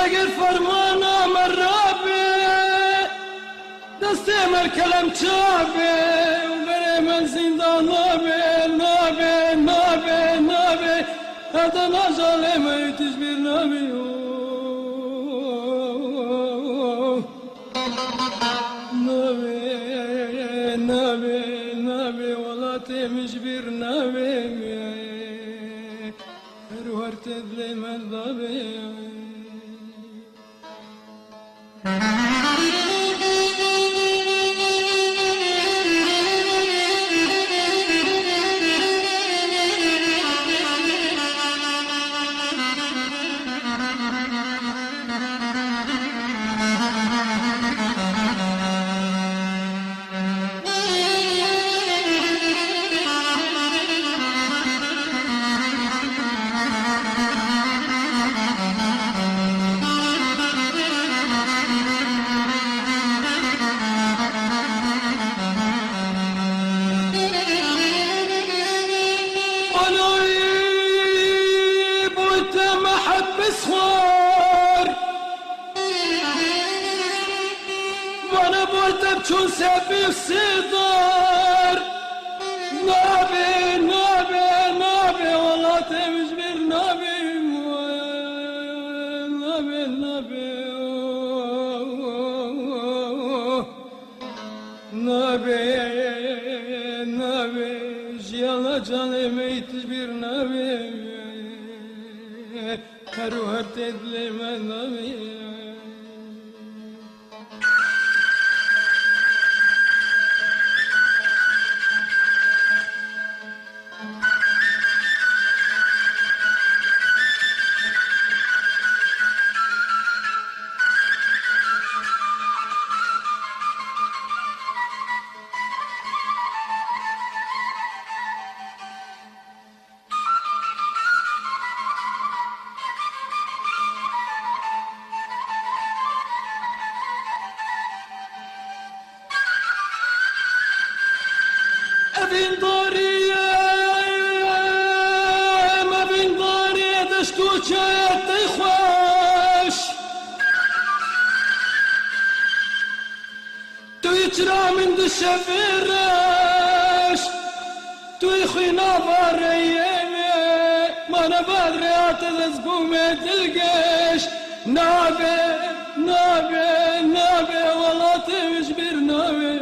اگر فرمانا مرابي دستي مركلم چابي وبري من زندان نابي هذا نجالي ما يتجبر نابي نابي والله تمجبر نابي روحت بلي من ضابي بسخور وانا بولتم چون سفی صدار نابي والله تمجبر نابي جيالا جاني ميتجبر نابي روحت بلي من ضابي بين داري دشتو جايت خوش تو يجرى من دشفرش تو يخينا باريمي ما انا بدريات الزبوم تلقش نابي والله تمجبر نابي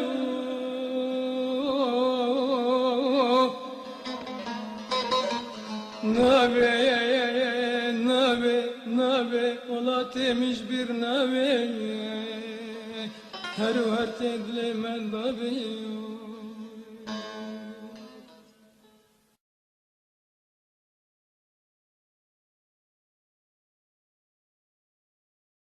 نابي والله تمجبر نابي هرو هرتد لي من ضابي